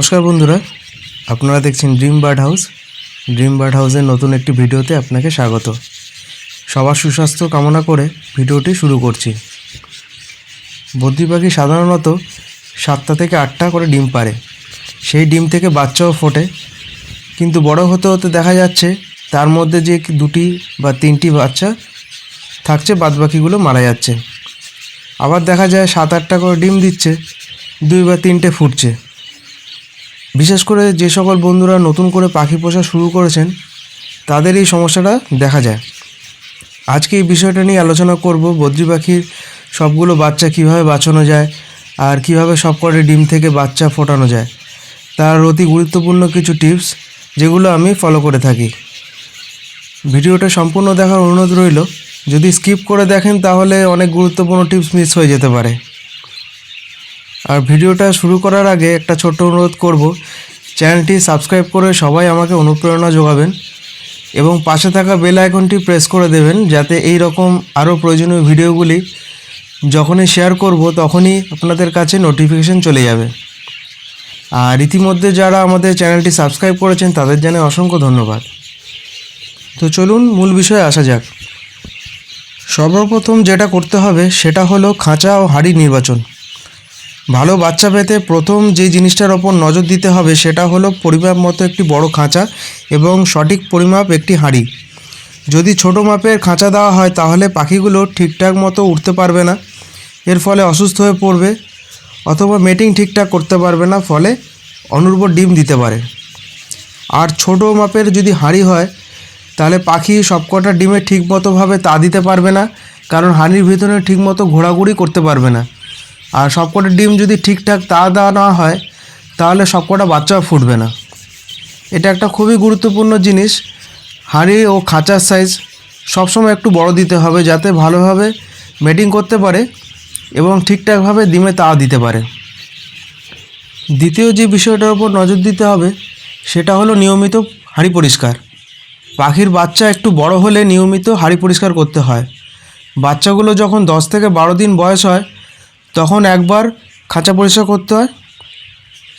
নমস্কার বন্ধুরা, আপনারা দেখছেন dream bird house. Dream bird হাউসের নতুন একটি ভিডিওতে আপনাকে স্বাগত। সবার সুস্বাস্থ্য কামনা করে ভিডিওটি শুরু করছি। বদ্রি পাখি সাধারণত 7টা থেকে 8টা করে ডিম পাড়ে। সেই ডিম থেকে বাচ্চাও ফোটে, কিন্তু বড় হতে হতে দেখা যাচ্ছে তার মধ্যে যে 2টি বা 3টি বাচ্চা থাকছে, বাদবাকিগুলো মারা যাচ্ছে। আবার দেখা যায় 7-8টা করে ডিম দিচ্ছে, 2 বা 3টে ফুটছে। বিশেষ করে যে সকল বন্ধুরা নতুন করে পাখি পোষা শুরু করেছেন তাদের এই সমস্যাটা দেখা যায়। আজকে এই বিষয়টা নিয়ে আলোচনা করব, বদ্রি পাখির সবগুলো বাচ্চা কিভাবে বাঁচানো যায় আর কিভাবে সবকটি ডিম থেকে বাচ্চা ফোটানো যায়, তার অতি গুরুত্বপূর্ণ কিছু টিপস যেগুলো আমি ফলো করে থাকি। ভিডিওটা সম্পূর্ণ দেখার অনুরোধ রইল। যদি স্কিপ করে দেখেন তাহলে অনেক গুরুত্বপূর্ণ টিপস মিস হয়ে যেতে পারে। আর ভিডিওটা শুরু করার আগে একটা ছোট্ট অনুরোধ করব, চ্যানেলটি সাবস্ক্রাইব করে সবাই আমাকে অনুপ্রেরণা যোগাবেন এবং পাশে থাকা বেল আইকনটি প্রেস করে দেবেন, যাতে এই রকম আরও প্রয়োজনীয় ভিডিওগুলি যখনই শেয়ার করব তখনই আপনাদের কাছে নোটিফিকেশন চলে যাবে। আর ইতিমধ্যে যারা আমাদের চ্যানেলটি সাবস্ক্রাইব করেছেন তাদের জানাই অসংখ্য ধন্যবাদ। তো চলুন মূল বিষয়ে আসা যাক। সর্বপ্রথম যেটা করতে হবে সেটা হলো খাঁচা ও হাঁড়ি নির্বাচন। ভালো বাচ্চা পেতে প্রথম যে জিনিসটার ওপর নজর দিতে হবে সেটা হলো পরিমাপ মতো একটি বড় খাঁচা এবং সঠিক পরিমাপ একটি হাঁড়ি। যদি ছোট মাপের খাঁচা দেওয়া হয় তাহলে পাখিগুলো ঠিকঠাক মতো উঠতে পারবে না, এর ফলে অসুস্থ হয়ে পড়বে অথবা মেটিং ঠিকঠাক করতে পারবে না, ফলে অনুর্বর ডিম দিতে পারে। আর ছোট মাপের যদি হাঁড়ি হয় তাহলে পাখি সবকটা ডিমে ঠিকমতোভাবে তা দিতে পারবে না, কারণ হাঁড়ির ভিতরে ঠিকমতো ঘোরাঘুরি করতে পারবে না। আর সবকটা ডিম যদি ঠিকঠাক তা দেওয়া না হয় তাহলে সবকটা বাচ্চাও ফুটবে না। এটা একটা খুবই গুরুত্বপূর্ণ জিনিস। হাঁড়ি ও খাঁচার সাইজ সবসময় একটু বড় দিতে হবে, যাতে ভালোভাবে মেটিং করতে পারে এবং ঠিকঠাকভাবে ডিমে তা দিতে পারে। দ্বিতীয় যে বিষয়টার উপর নজর দিতে হবে সেটা হলো নিয়মিত হাঁড়ি পরিষ্কার। পাখির বাচ্চা একটু বড় হলে নিয়মিত হাঁড়ি পরিষ্কার করতে হয়। বাচ্চাগুলো যখন 10 থেকে 12 দিন বয়স হয় তখন একবার খাঁচা পরিষ্কার করতে হয়,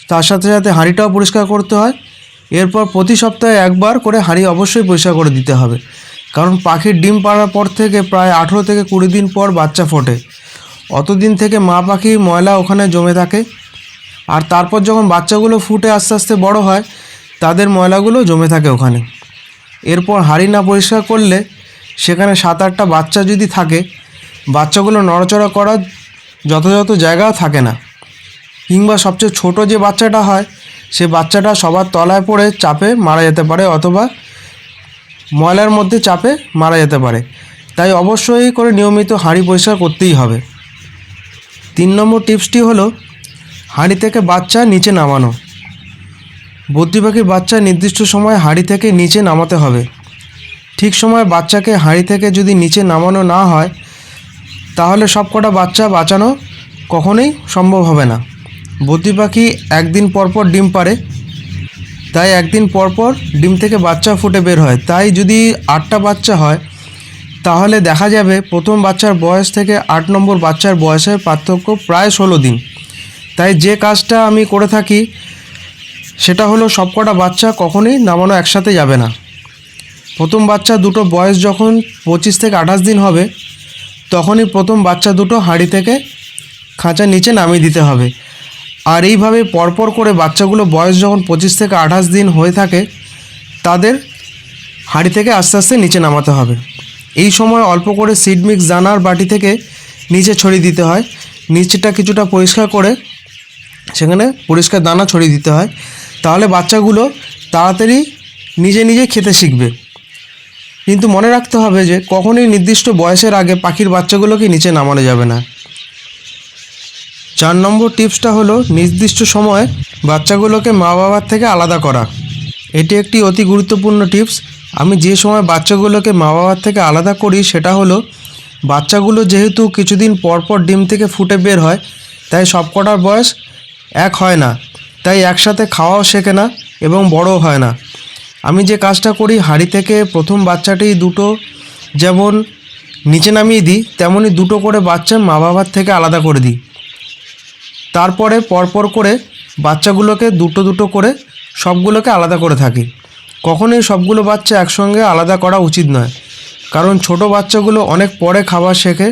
তার সাথে সাথে হাঁড়িটাও পরিষ্কার করতে হয়। এরপর প্রতি সপ্তাহে একবার করে হাঁড়ি অবশ্যই পরিষ্কার করে দিতে হবে, কারণ পাখির ডিম পাড়ার পর থেকে প্রায় 18 থেকে 20 দিন পর বাচ্চা ফোটে। অতদিন থেকে মা পাখির ময়লা ওখানে জমে থাকে, আর তারপর যখন বাচ্চাগুলো ফুটে আস্তে আস্তে বড় হয় তাদের ময়লাগুলো জমে থাকে ওখানে। এরপর হাঁড়ি না পরিষ্কার করলে সেখানে 7-8টা বাচ্চা যদি থাকে, বাচ্চাগুলো নড়াচড়া করার যথাযথ জায়গাও থাকে না, কিংবা সবচেয়ে ছোট যে বাচ্চাটা হয় সে বাচ্চাটা সবার তলায় পড়ে চাপে মারা যেতে পারে অথবা ময়লার মধ্যে চাপে মারা যেতে পারে। তাই অবশ্যই করে নিয়মিত হাঁড়ি পরিষ্কার করতেই হবে। 3 নম্বর টিপসটি হলো হাঁড়ি থেকে বাচ্চা নিচে নামানো। বদ্রি পাখির বাচ্চা নির্দিষ্ট সময় হাঁড়ি থেকে নিচে নামাতে হবে। ঠিক সময় বাচ্চাকে হাঁড়ি থেকে যদি নিচে নামানো না হয় তাহলে সবকটা বাচ্চা বাঁচানো কখনোই সম্ভব হবে না। বদ্রি পাখি একদিন পরপর ডিম পাড়ে, তাই একদিন পরপর ডিম থেকে বাচ্চা ফুটে বের হয়। তাই যদি 8টা বাচ্চা হয় তাহলে দেখা যাবে প্রথম বাচ্চার বয়স থেকে 8 নম্বর বাচ্চার বয়সের পার্থক্য প্রায় 16 দিন। তাই যে কাজটা আমি করে থাকি সেটা হলো সবকটা বাচ্চা কখনোই নামানো একসাথে যাবে না। প্রথম বাচ্চা দুটো বয়স যখন 25 থেকে 28 দিন হবে তখনই প্রথম বাচ্চা দুটো হাঁড়ি থেকে খাঁচা নিচে নামিয়ে দিতে হবে। আর এইভাবে পরপর করে বাচ্চাগুলো বয়স যখন 25 থেকে 28 দিন হয়ে থাকে তাদের হাঁড়ি থেকে আস্তে আস্তে নিচে নামাতে হবে। এই সময় অল্প করে সিড মিক্স দানার বাটি থেকে নিচে ছড়িয়ে দিতে হয়। নিচেটা কিছুটা পরিষ্কার করে সেখানে পরিষ্কার দানা ছড়িয়ে দিতে হয়, তাহলে বাচ্চাগুলো তাড়াতাড়ি নিজে নিজে খেতে শিখবে। কিন্তু মনে রাখতে হবে যে কখনোই নির্দিষ্ট বয়সের আগে পাখির বাচ্চাগুলোকে নিচে নামানো যাবে না। 4 নম্বর টিপসটা হলো নির্দিষ্ট সময়ে বাচ্চাগুলোকে মা বাবার থেকে আলাদা করা। এটি একটি অতি গুরুত্বপূর্ণ টিপস। আমি যে সময় বাচ্চাগুলোকে মা বাবার থেকে আলাদা করি সেটা হলো বাচ্চাগুলো যেহেতু কিছুদিন পরপর ডিম থেকে ফুটে বের হয়, তাই সবকটার বয়স এক হয় না, তাই একসাথে খাওয়াও শেখে না এবং বড়ও হয় না। আমি যে কাজটা করি, হাঁড়ি থেকে প্রথম বাচ্চাটি দুটো যেমন নিচে নামিয়ে দিই, তেমনই দুটো করে বাচ্চা মা বাবার থেকে আলাদা করে দিই। তারপরে পরপর করে বাচ্চাগুলোকে দুটো দুটো করে সবগুলোকে আলাদা করে থাকি। কখনোই সবগুলো বাচ্চা একসঙ্গে আলাদা করা উচিত নয়, কারণ ছোট বাচ্চাগুলো অনেক পরে খাবার শেখে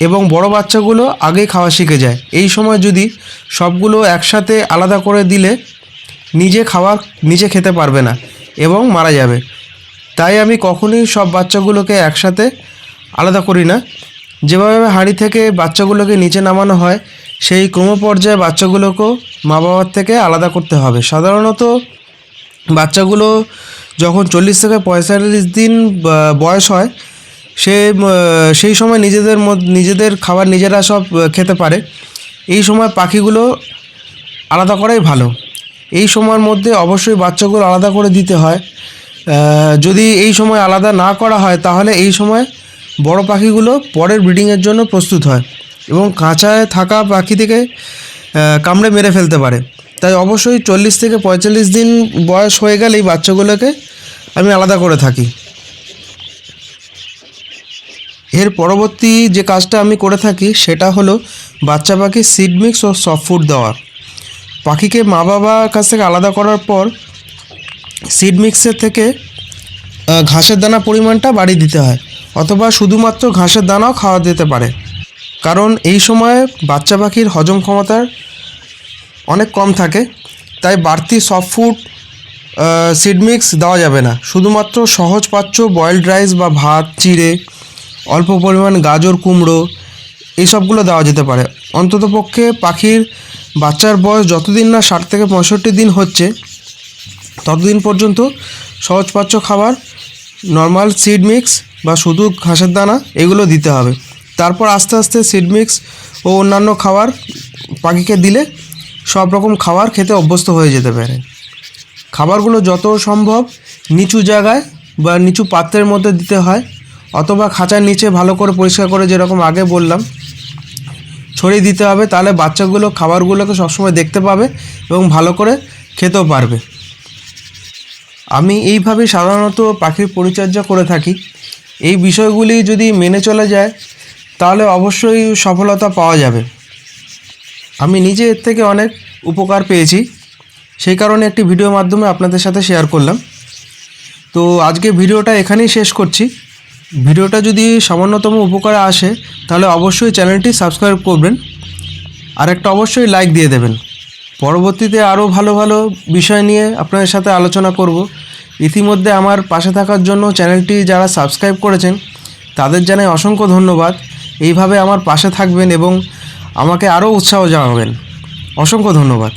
এবং বড় বাচ্চাগুলো আগেই খাওয়া শিখে যায়। এই সময় যদি সবগুলো একসাথে আলাদা করে দিলে নিজে খেতে পারবে না এবং মারা যাবে। তাই আমি কখনোই সব বাচ্চাগুলোকে একসাথে আলাদা করি না। যেভাবে হাঁড়ি থেকে বাচ্চাগুলোকে নিচে নামানো হয়, সেই ক্রমপর্যায়ে বাচ্চাগুলোকেও মা বাবার থেকে আলাদা করতে হবে। সাধারণত বাচ্চাগুলো যখন 40 থেকে 45 দিন বয়স হয়, সেই সময় নিজেদের খাবার নিজেরা সব খেতে পারে। এই সময় পাখিগুলো আলাদা করাই ভালো। এই সময়ের মধ্যে অবশ্যই বাচ্চাগুলো আলাদা করে দিতে হয়। যদি এই সময় আলাদা না করা হয়, তাহলে এই সময় বড় পাখিগুলো পরের ব্রিডিংয়ের জন্য প্রস্তুত হয় এবং কাঁচায় থাকা পাখি থেকে কামড়ে মেরে ফেলতে পারে। তাই অবশ্যই 40 থেকে 45 দিন বয়স হয়ে গেলেই বাচ্চাগুলোকে আমি আলাদা করে থাকি। এর পরবর্তী যে কাজটা আমি করে থাকি সেটা হলো বাচ্চা পাখির সিড মিক্স ও সফট ফুড দেওয়া। পাখিকে মা বাবার কাছ থেকে আলাদা করার পর সিড মিক্সের থেকে ঘাসের দানা পরিমাণটা বাড়িয়ে দিতে হয়, অথবা শুধুমাত্র ঘাসের দানাও খাওয়া যেতে পারে। কারণ এই সময়ে বাচ্চা পাখির হজম ক্ষমতার অনেক কম থাকে, তাই বাড়তি সফট ফুড সিড মিক্স দেওয়া যাবে না। শুধুমাত্র সহজ পাচ্য বয়েলড রাইস বা ভাত, চিড়ে, অল্প পরিমাণ গাজর, কুমড়ো এইসবগুলো দেওয়া যেতে পারে। অন্ততপক্ষে পাখির বাচ্চার বয়স যতদিন না 60 থেকে 65 দিন হচ্ছে, ততদিন পর্যন্ত সহজ পাচ্য খাবার, নর্মাল সিড মিক্স বা শুধু ঘাসের দানা এগুলো দিতে হবে। তারপর আস্তে আস্তে সিড মিক্স ও অন্যান্য খাবার পাখিকে দিলে সব রকম খাবার খেতে অভ্যস্ত হয়ে যেতে পারে। খাবারগুলো যত সম্ভব নিচু জায়গায় বা নিচু পাত্রের মধ্যে দিতে হয়, অথবা খাঁচার নিচে ভালো করে পরিষ্কার করে, যেরকম আগে বললাম, ছড়িয়ে দিতে হবে। তাহলে বাচ্চাগুলো খাবারগুলোকে সবসময় দেখতে পাবে এবং ভালো করে খেতেও পারবে। আমি এইভাবেই সাধারণত পাখির পরিচর্যা করে থাকি। এই বিষয়গুলি যদি মেনে চলা যায়, তাহলে অবশ্যই সফলতা পাওয়া যাবে। আমি নিজে এর থেকে অনেক উপকার পেয়েছি, সেই কারণে একটি ভিডিওর মাধ্যমে আপনাদের সাথে শেয়ার করলাম। তো আজকে ভিডিওটা এখানেই শেষ করছি। ভিডিওটা যদি সামান্যতম উপকারে আসে, তাহলে অবশ্যই চ্যানেলটি সাবস্ক্রাইব করবেন আর একটা অবশ্যই লাইক দিয়ে দেবেন। পরবর্তীতে আরও ভালো ভালো বিষয় নিয়ে আপনাদের সাথে আলোচনা করব। ইতিমধ্যে আমার পাশে থাকার জন্য চ্যানেলটি যারা সাবস্ক্রাইব করেছেন, তাদের জানাই অসংখ্য ধন্যবাদ। এইভাবে আমার পাশে থাকবেন এবং আমাকে আরও উৎসাহ জানাবেন। অসংখ্য ধন্যবাদ।